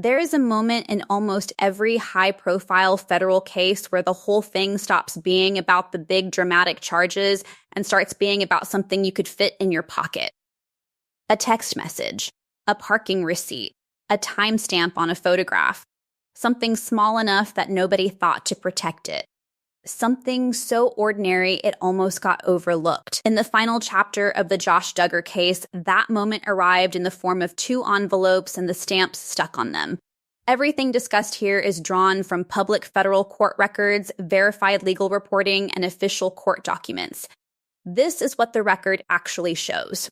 There is a moment in almost every high-profile federal case where the whole thing stops being about the big dramatic charges and starts being about something you could fit in your pocket. A text message, a parking receipt, a timestamp on a photograph, something small enough that nobody thought to protect it. Something so ordinary it almost got overlooked. In the final chapter of the Josh Duggar case, that moment arrived in the form of 2 envelopes and the stamps stuck on them. Everything discussed here is drawn from public federal court records, verified legal reporting, and official court documents. This is what the record actually shows.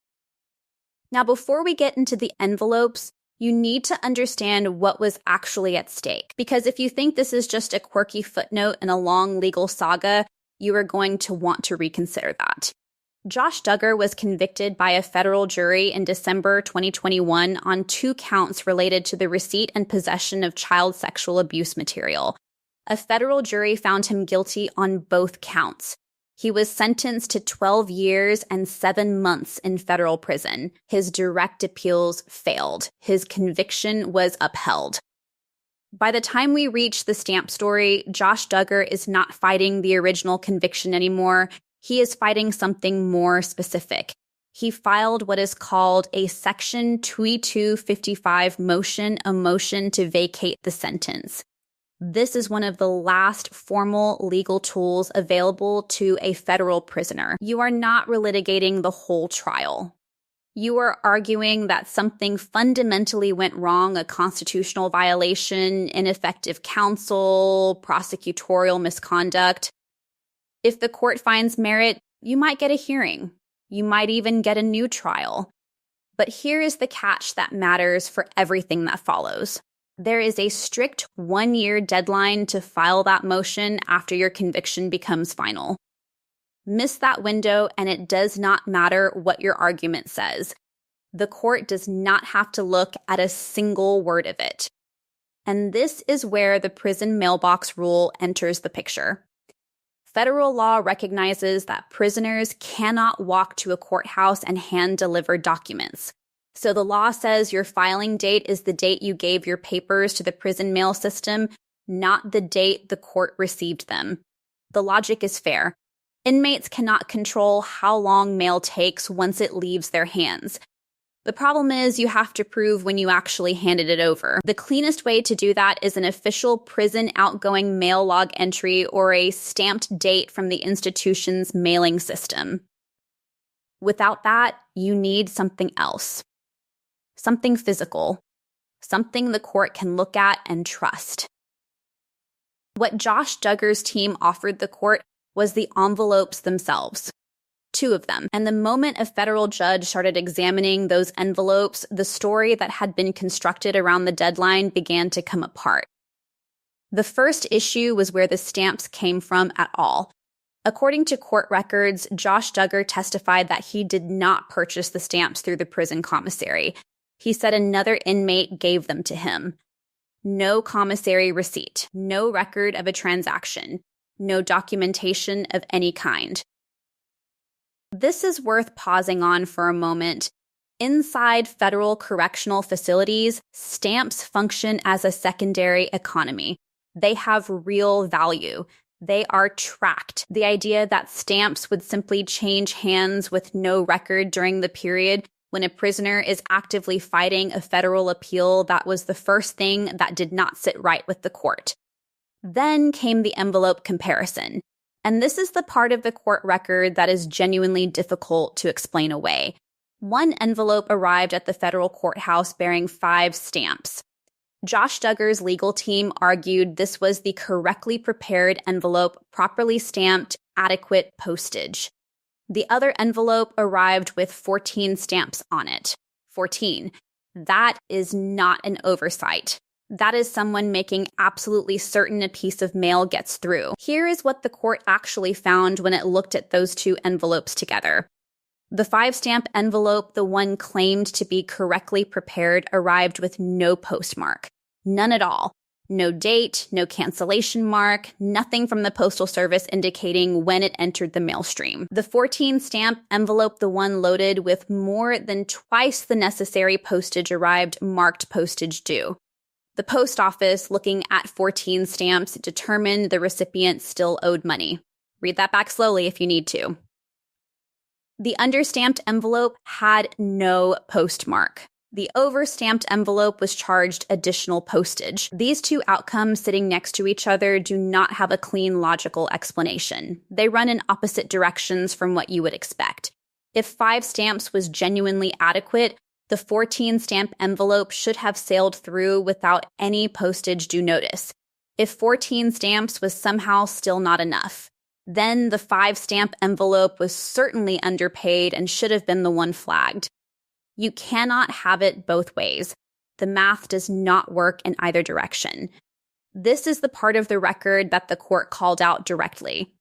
Now, before we get into the envelopes, you need to understand what was actually at stake. Because if you think this is just a quirky footnote in a long legal saga, you are going to want to reconsider that. Josh Duggar was convicted by a federal jury in December 2021 on 2 counts related to the receipt and possession of child sexual abuse material. A federal jury found him guilty on both counts. He was sentenced to 12 years and 7 months in federal prison. His direct appeals failed. His conviction was upheld. By the time we reach the stamp story, Josh Duggar is not fighting the original conviction anymore. He is fighting something more specific. He filed what is called a Section 2255 motion, a motion to vacate the sentence. This is one of the last formal legal tools available to a federal prisoner. You are not relitigating the whole trial. You are arguing that something fundamentally went wrong, a constitutional violation, ineffective counsel, prosecutorial misconduct. If the court finds merit, you might get a hearing. You might even get a new trial. But here is the catch that matters for everything that follows. There is a strict 1-year deadline to file that motion after your conviction becomes final. Miss that window, and it does not matter what your argument says. The court does not have to look at a single word of it. And this is where the prison mailbox rule enters the picture. Federal law recognizes that prisoners cannot walk to a courthouse and hand-deliver documents. So the law says your filing date is the date you gave your papers to the prison mail system, not the date the court received them. The logic is fair. Inmates cannot control how long mail takes once it leaves their hands. The problem is you have to prove when you actually handed it over. The cleanest way to do that is an official prison outgoing mail log entry or a stamped date from the institution's mailing system. Without that, you need something else. Something physical, something the court can look at and trust. What Josh Duggar's team offered the court was the envelopes themselves, 2 of them. And the moment a federal judge started examining those envelopes, the story that had been constructed around the deadline began to come apart. The first issue was where the stamps came from at all. According to court records, Josh Duggar testified that he did not purchase the stamps through the prison commissary. He said another inmate gave them to him. No commissary receipt, no record of a transaction, no documentation of any kind. This is worth pausing on for a moment. Inside federal correctional facilities, stamps function as a secondary economy. They have real value. They are tracked. The idea that stamps would simply change hands with no record during the period when a prisoner is actively fighting a federal appeal, that was the first thing that did not sit right with the court. Then came the envelope comparison. And this is the part of the court record that is genuinely difficult to explain away. One envelope arrived at the federal courthouse bearing 5 stamps. Josh Duggar's legal team argued this was the correctly prepared envelope, properly stamped, adequate postage. The other envelope arrived with 14 stamps on it. 14. That is not an oversight. That is someone making absolutely certain a piece of mail gets through. Here is what the court actually found when it looked at those 2 envelopes together. The 5-stamp envelope, the one claimed to be correctly prepared, arrived with no postmark. None at all. No date, no cancellation mark, nothing from the Postal Service indicating when it entered the mail stream. The 14-stamp envelope, the one loaded with more than twice the necessary postage, arrived marked postage due. The post office, looking at 14 stamps, determined the recipient still owed money. Read that back slowly if you need to. The understamped envelope had no postmark. The overstamped envelope was charged additional postage. These two outcomes sitting next to each other do not have a clean logical explanation. They run in opposite directions from what you would expect. If 5 stamps was genuinely adequate, the 14 stamp envelope should have sailed through without any postage due notice. If 14 stamps was somehow still not enough, then the 5 stamp envelope was certainly underpaid and should have been the one flagged. You cannot have it both ways. The math does not work in either direction. This is the part of the record that the court called out directly.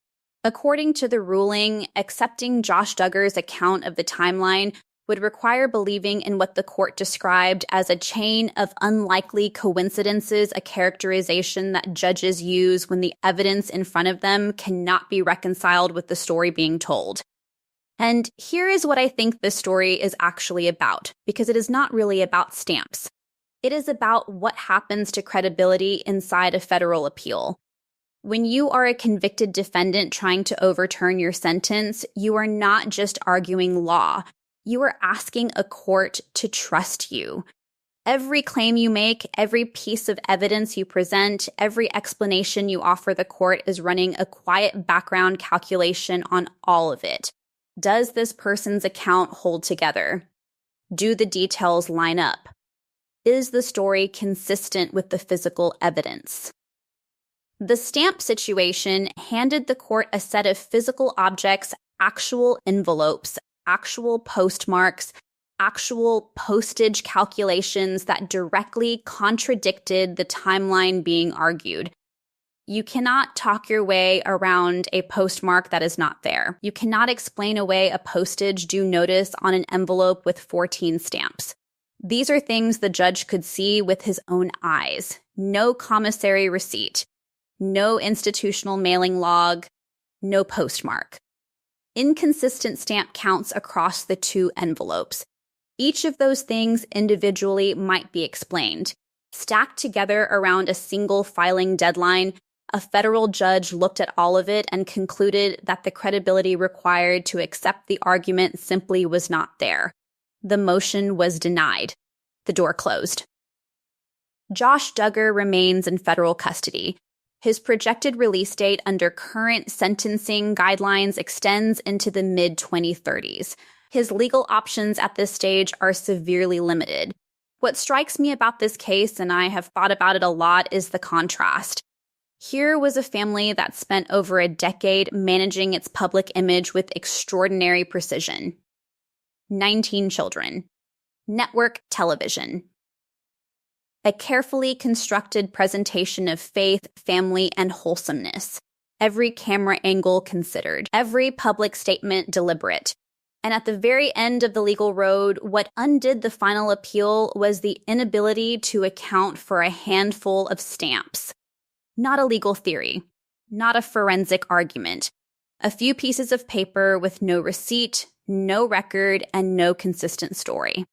According to the ruling, accepting Josh Duggar's account of the timeline would require believing in what the court described as a chain of unlikely coincidences, a characterization that judges use when the evidence in front of them cannot be reconciled with the story being told. And here is what I think this story is actually about, because it is not really about stamps. It is about what happens to credibility inside a federal appeal. When you are a convicted defendant trying to overturn your sentence, you are not just arguing law. You are asking a court to trust you. Every claim you make, every piece of evidence you present, every explanation you offer the court is running a quiet background calculation on all of it. Does this person's account hold together? Do the details line up? Is the story consistent with the physical evidence? The stamp situation handed the court a set of physical objects, actual envelopes, actual postmarks, actual postage calculations that directly contradicted the timeline being argued. You cannot talk your way around a postmark that is not there. You cannot explain away a postage due notice on an envelope with 14 stamps. These are things the judge could see with his own eyes. No commissary receipt, no institutional mailing log, no postmark. Inconsistent stamp counts across the 2 envelopes. Each of those things individually might be explained. Stacked together around a single filing deadline, a federal judge looked at all of it and concluded that the credibility required to accept the argument simply was not there. The motion was denied. The door closed. Josh Duggar remains in federal custody. His projected release date under current sentencing guidelines extends into the mid-2030s. His legal options at this stage are severely limited. What strikes me about this case, and I have thought about it a lot, is the contrast. Here was a family that spent over a decade managing its public image with extraordinary precision. 19 children. Network television. A carefully constructed presentation of faith, family, and wholesomeness. Every camera angle considered. Every public statement deliberate. And at the very end of the legal road, what undid the final appeal was the inability to account for a handful of stamps. Not a legal theory, not a forensic argument. A few pieces of paper with no receipt, no record, and no consistent story.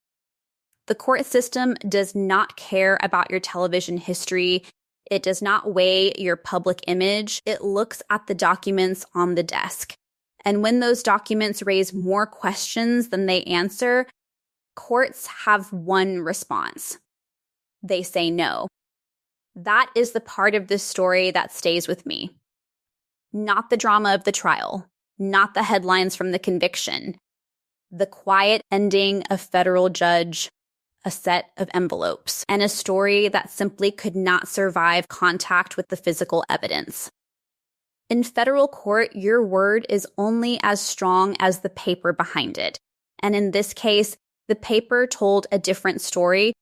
The court system does not care about your television history. It does not weigh your public image. It looks at the documents on the desk. And when those documents raise more questions than they answer, courts have one response. They say no. That is the part of this story that stays with me. Not the drama of the trial, not the headlines from the conviction. The quiet ending of federal judge, a set of envelopes, and a story that simply could not survive contact with the physical evidence. In federal court, your word is only as strong as the paper behind it. And in this case, the paper told a different story